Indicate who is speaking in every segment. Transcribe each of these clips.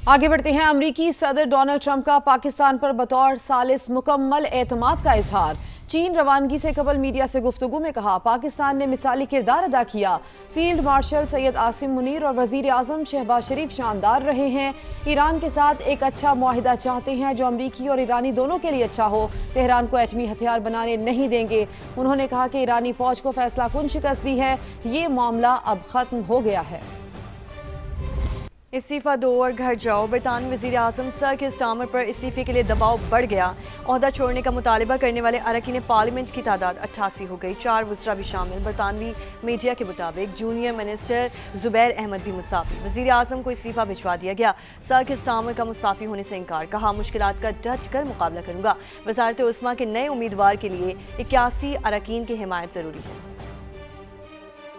Speaker 1: आगे बढ़ते हैं। अमरीकी सदर डोनाल्ड ट्रंप का पाकिस्तान पर बतौर सालिस मुकम्मल एतमाद का इजहार। चीन रवानगी से कबल मीडिया से गुफ्तगू में कहा, पाकिस्तान ने मिसाली किरदार अदा किया। फील्ड मार्शल सैयद आसिम मुनीर और वजीर आजम शहबाज शरीफ शानदार रहे हैं। ईरान के साथ एक अच्छा मुआहिदा चाहते हैं जो अमरीकी और ईरानी दोनों के लिए अच्छा हो। तेहरान को एटमी हथियार बनाने नहीं देंगे। उन्होंने कहा कि ईरानी फौज को फैसला कुन शिकस्त दी है, ये मामला अब खत्म हो गया है।
Speaker 2: इस्तीफा दो और घर जाओ। बरतानवी वज़ीर आज़म सर के स्टामर पर इस्तीफे के लिए दबाव बढ़ गया। ओहदा छोड़ने का मुतालिबा करने वाले अरकान पार्लियामेंट की तादाद 88 हो गई। 4 वज़रा भी शामिल। बरतानवी मीडिया के मुताबिक जूनियर मिनिस्टर ज़ुबैर अहमद भी मुस्ताफ़ी। वज़ीर आज़म को इस्तीफा भिजवा दिया गया। सर के स्टामर का मुस्ताफ़ी होने से इनकार। कहा, मुश्किलात का डट कर मुकाबला करूँगा। वज़ारत उस्मा के नए उम्मीदवार के लिए 81 अरकान की हिमायत ज़रूरी है।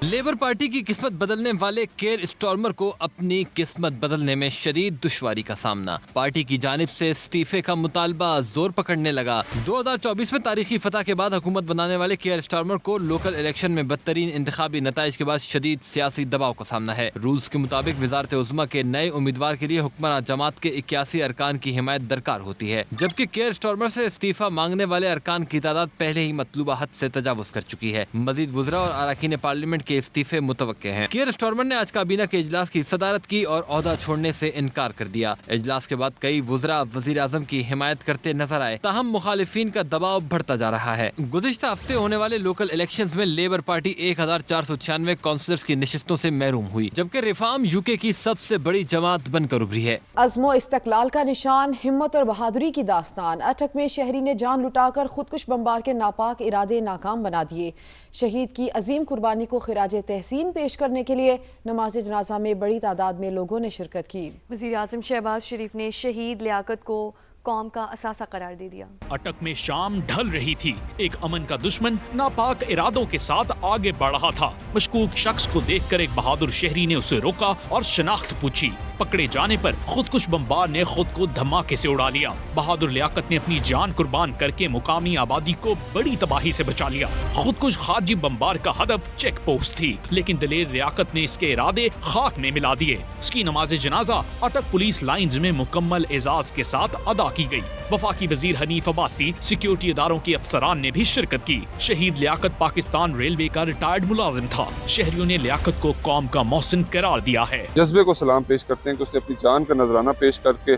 Speaker 3: लेबर पार्टी की किस्मत बदलने वाले केयर स्टार्मर को अपनी किस्मत बदलने में शदीद दुश्वारी का सामना। पार्टी की जानिब से इस्तीफे का मुतालबा जोर पकड़ने लगा। 2024 में तारीखी फतह के बाद हुकूमत बनाने वाले केयर स्टार्मर को लोकल इलेक्शन में बदतरीन इंतखाबी नताइज के बाद शदीद सियासी दबाव का सामना है। रूल्स के मुताबिक वजारत उज़्मा के नए उम्मीदवार के लिए हुक्मरान जमात के 81 अरकान की हिमायत दरकार होती है, जबकि केयर स्टार्मर से इस्तीफा मांगने वाले अरकान की तादाद पहले ही मतलूबा हद से तजावुज कर चुकी है। मजीद वज़रा और अरकान पार्लियामेंट के इस्तीफे मुतवक्के हैं। केयर स्टार्मर ने आज काबीना के इजलास की सदारत की और ओहदा छोड़ने से इनकार कर दिया। इजलास के बाद कई वज़रा वज़ीर आज़म की हिमायत करते नजर आए, ताहम मुखालिफिन का दबाव बढ़ता जा रहा है। गुज़िश्ता हफ्ते होने वाले लोकल इलेक्शंस में लेबर पार्टी 1496 काउंसलर्स की नशिस्तों से महरूम हुई, जबकि रिफॉर्म यूके की सबसे बड़ी जमात बनकर उभरी है।
Speaker 1: अज़्मो इस्तक़लाल का निशान, हिम्मत और बहादुरी की दास्तान। अटक में शहरी ने जान लुटाकर खुदकुश बमबार के नापाक इरादे नाकाम बना दिए। शहीद की अजीम कुर्बानी को खिराज तहसीन पेश करने के लिए नमाज जनाजा में बड़ी तादाद में लोगों ने शिरकत की।
Speaker 2: वज़ीर आज़म शहबाज शरीफ ने शहीद लियाकत को कौम का असासा करार दे दिया।
Speaker 4: अटक में शाम ढल रही थी। एक अमन का दुश्मन नापाक इरादों के साथ आगे बढ़ रहा था। मशकूक शख्स को देखकर एक बहादुर शहरी ने उसे रोका और शनाख्त पूछी। पकड़े जाने पर खुदकुश बमबार ने खुद को धमाके से उड़ा लिया। बहादुर लियाकत ने अपनी जान कुर्बान करके मुकामी आबादी को बड़ी तबाही से बचा लिया। खुदकुश खारजी बमबार का हदफ चेक पोस्ट थी, लेकिन दलेर लियाकत ने इसके इरादे खाक में मिला दिए। इसकी नमाज जनाजा अटक पुलिस लाइंस में मुकम्मल एजाज के साथ अदा की गई। वफाकी वजीर हनीफ अब्बासी, सिक्योरिटी इदारों के अफसरान ने भी शिरकत की। शहीद लियाकत पाकिस्तान रेलवे का रिटायर्ड मुलाजिम था। शहरियों ने लियाकत को कौम का मोहसिन करार दिया है।
Speaker 5: जज्बे को सलाम पेश करते हैं कि उसने अपनी जान का नजराना पेश करके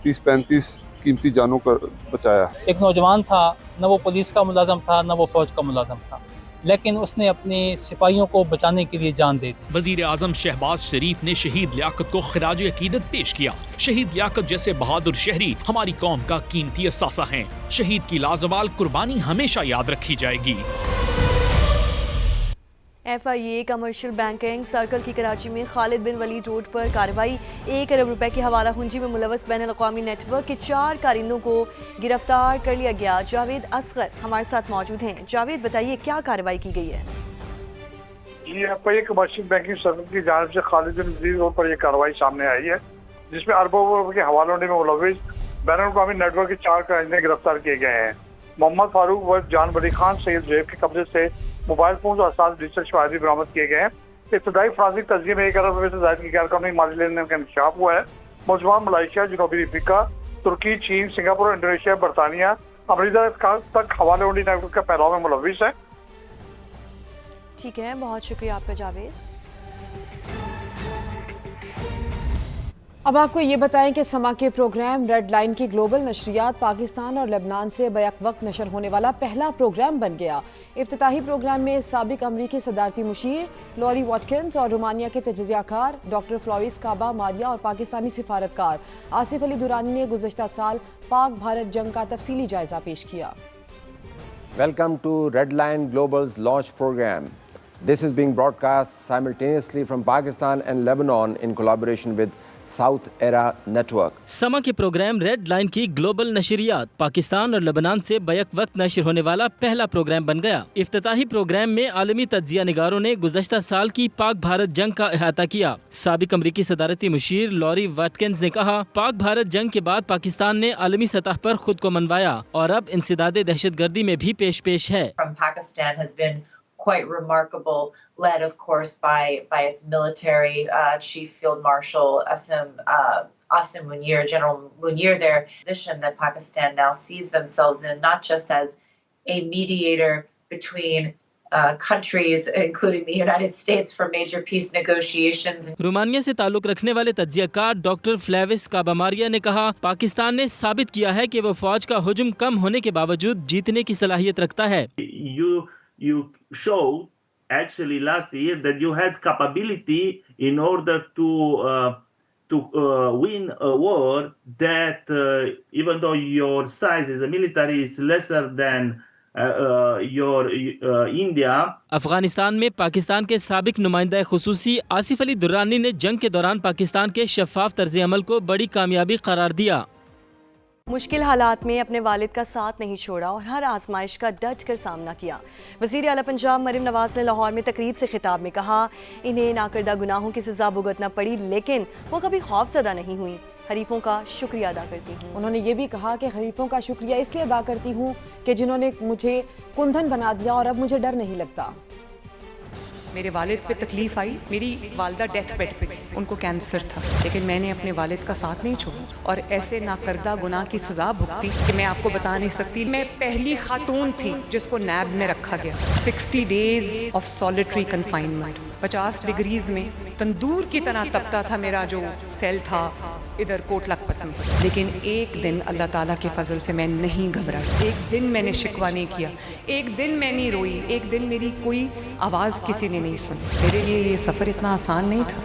Speaker 5: 30-35 कीमती जानों को बचाया।
Speaker 6: एक नौजवान था, न वो पुलिस का मुलाजम था न वो फौज का मुलाजम था, लेकिन उसने अपने सिपाहियों को बचाने के लिए जान दे दी।
Speaker 4: वजीर आजम शहबाज शरीफ ने शहीद लियाकत को खिराज अकीदत पेश किया। शहीद लियाकत जैसे बहादुर शहरी हमारी कौम का कीमती असासा हैं। शहीद की लाजवाल कुर्बानी हमेशा याद रखी जाएगी।
Speaker 2: FIA कमर्शियल बैंकिंग सर्कल की कराची में खालिद बिन वलीद रोड पर कार्रवाई। 1 अरब रुपए की हवाला हुंजी में मुलव्वस बैनुल अक़वामी नेटवर्क के 4 कारिंदों को गिरफ्तार कर लिया गया। जावेद असगर हमारे साथ मौजूद हैं। जावेद, बताइए क्या कार्रवाई की गई है?
Speaker 7: ये FIA कमर्शियल बैंकिंग सर्कल की जानिब से खालिद बिन वलीद रोड पर यह कार्रवाई सामने आई है, जिसमें अरबों रुपए के हवाला होने में मुलव्वस बैनुल अक़वामी नेटवर्क के 4 कारिंदे गिरफ्तार किए गए हैं। मोहम्मद फारूक व जान बली खान सैयद ज़ैब के कब्जे से मोबाइल फोन और असास डिजिटल शवाहिद भी बरामद किए गए हैं। इब्तदाई फराजिक तज़किये में 1 अरब रुपए से ज़ायद की गैर कानूनी माली लेन देन का इंकशाफ हुआ है। मुलज़मान मलेशिया, जनूबी अफ्रीका, तुर्की, चीन, सिंगापुर, इंडोनेशिया, बरतानिया, अमरीका तक हवाले होने नेटवर्क का फैलाव में मुलव्वस है।
Speaker 2: ठीक है, बहुत शुक्रिया आपका जावेद।
Speaker 1: अब आपको ये बताएं कि समा के प्रोग्राम रेड लाइन की ग्लोबल नशरियात पाकिस्तान और लेबनान से बैक वक्त नशर होने वाला पहला प्रोग्राम बन गया। इफ्तिताही प्रोग्राम में साबिक अमरीकी सदारती मुशीर लॉरी वाटकिंस और रोमानिया के तजज़ियाकार डॉक्टर फ्लोरिस काबा मारिया और पाकिस्तानी सिफारतकार आसिफ अली दुरानी ने गुज़श्ता साल पाक भारत जंग का तफसीली जायजा पेश किया।
Speaker 8: Welcome to Redline Global's launch program. This is being broadcast simultaneously from Pakistan and Lebanon in collaboration with south era network.
Speaker 9: समा के प्रोग्राम रेड लाइन की ग्लोबल नशरियात पाकिस्तान और लेबनान से बैक वक्त नशर होने वाला पहला प्रोग्राम बन गया। इफ्तिताही प्रोग्राम में आलमी तज्जिया निगारों ने गुज़श्ता साल की पाक भारत जंग का अहाता किया। साबिक अमरीकी सदारती मुशीर लॉरी वाटकिंस ने कहा, पाक भारत जंग के बाद पाकिस्तान ने आलमी सतह पर खुद को मनवाया और अब इंसदादे दहशतगर्दी में भी पेश है।
Speaker 10: Quite remarkable, led of course by its military chief field marshal Asim Asim Munir, General Munir there, position that Pakistan now sees themselves in, not just as a mediator between countries, including the United States, for major peace negotiations.
Speaker 9: Romania से ताल्लुक रखने वाले तज्जियाकार doctor फ्लेविस काबामारिया ने कहा, पाकिस्तान ने साबित किया है कि वो फौज का हुजूम कम होने के बावजूद जीतने की सलाहियत रखता है.
Speaker 11: You showed actually last year that you had capability in order to win a war that even though your size as a military is lesser than your India.
Speaker 9: Afghanistan में पाकिस्तान के साबिक नुमाइंदा खुसूसी आसिफ अली दुर्रानी ने जंग के दौरान पाकिस्तान के शफाफ तर्ज अमल को बड़ी कामयाबी करार दिया.
Speaker 2: मुश्किल हालात में अपने वालिद का साथ नहीं छोड़ा और हर आजमाइश का डट कर सामना किया. वज़ीर आला पंजाब मरीम नवाज ने लाहौर में तकरीब से खिताब में कहा, इन्हें नाकर्दा गुनाहों की सज़ा भुगतना पड़ी लेकिन वो कभी खौफज़दा नहीं हुई. हरीफों का शुक्रिया अदा करती हूँ.
Speaker 1: उन्होंने ये भी कहा कि हरीफों का शुक्रिया इसलिए अदा करती हूँ कि जिन्होंने मुझे कुंदन बना दिया और अब मुझे डर नहीं लगता.
Speaker 12: मेरे वालिद पे तकलीफ आई, मेरी वालदा डेथ बेड पे थी, उनको कैंसर था, लेकिन मैंने अपने वालिद का साथ नहीं छोड़ा और ऐसे नाकर्दा गुनाह की सज़ा भुगती कि मैं आपको बता नहीं सकती. मैं पहली खातून थी जिसको नैब में रखा गया. 60 days of solitary confinement, 50 degrees में तंदूर की तरह तपता था मेरा जो सेल था इधर कोट लखपत में. लेकिन एक दिन अल्लाह ताला के फजल से मैं नहीं घबराई, एक दिन मैंने शिकवा नहीं किया, एक दिन मैं नहीं रोई, एक दिन मेरी कोई आवाज़ किसी ने नहीं सुनी. मेरे लिए ये सफ़र इतना आसान नहीं था.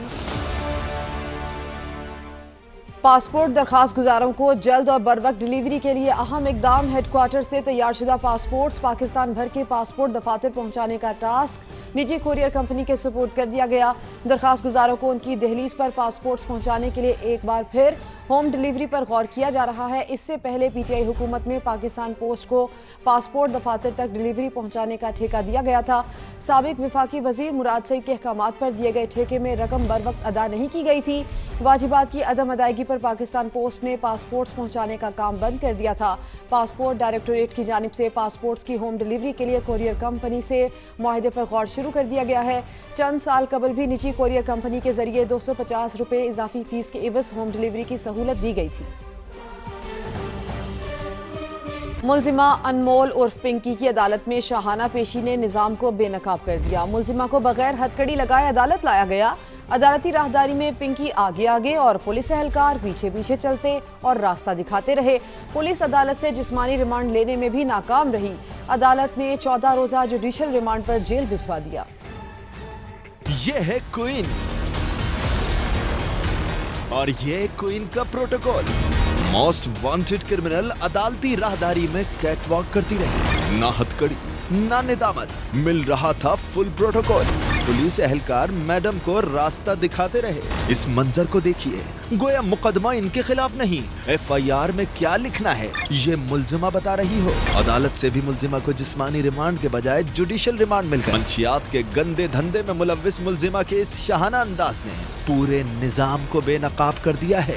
Speaker 1: पासपोर्ट दरखास्त गुजारों को जल्द और बरवक्त डिलीवरी के लिए अहम इकदाम. हेडक्वार्टर से तैयारशुदा पासपोर्ट्स पाकिस्तान भर के पासपोर्ट दफातर पहुंचाने का टास्क निजी कोरियर कंपनी के सुपुर्द कर दिया गया. दरखास्त गुजारों को उनकी दहलीज पर पासपोर्ट्स पहुंचाने के लिए एक बार फिर होम डिलीवरी पर गौर किया जा रहा है. इससे पहले पीटीआई हुकूमत में पाकिस्तान पोस्ट को पासपोर्ट दफातर तक डिलीवरी पहुंचाने का ठेका दिया गया था. साबिक वफाकी वजीर मुराद सईद के अहकामात पर दिए गए ठेके में रकम बर वक्त अदा नहीं की गई थी. वाजिबात की अदम अदायगी पर पाकिस्तान पोस्ट ने पासपोर्ट्स पहुंचाने का काम बंद कर दिया था. पासपोर्ट डायरेक्टोरेट की जानिब से पासपोर्ट्स की होम डिलीवरी के लिए कोरियर कंपनी से मुआहदे पर गौर शुरू कर दिया गया है. चंद साल कबल भी निजी कोरियर कंपनी के जरिए 250 रुपये इजाफी फीस के इवज होम डिलीवरी की सहूलत दी गई थी. मुलजिमा अनमोल उर्फ पिंकी की अदालत में शाहाना पेशी ने निज़ाम को बेनकाब कर दिया. मुलजिमा को बगैर हथकड़ी लगाए अदालत लाया गया. अदालती राहदारी में पिंकी आगे आगे और पुलिस एहलकार पीछे पीछे चलते और रास्ता दिखाते रहे. पुलिस अदालत से जिस्मानी रिमांड लेने में भी नाकाम रही. अदालत ने 14 रोज़ा जुडिशल रिमांड पर जेल भिजवा दिया.
Speaker 13: ये है क्वीन और ये क्वीन का प्रोटोकॉल. मोस्ट वांटेड क्रिमिनल अदालती राहदारी में कैटवॉक करती रही. ना हथकड़ी ना निदामत, मिल रहा था फुल प्रोटोकॉल. पुलिस एहलकार मैडम को रास्ता दिखाते रहे. इस मंजर को देखिए, गोया मुकदमा इनके खिलाफ नहीं, एफआईआर में क्या लिखना है ये मुलजिमा बता रही हो. अदालत से भी मुलजिमा को जिस्मानी रिमांड के बजाय जुडिशल रिमांड मिल गया. मंशियात के गंदे धंधे में मुलव्विस मुलजिमा के इस शाहाना अंदाज ने पूरे निजाम को बेनकाब कर दिया है.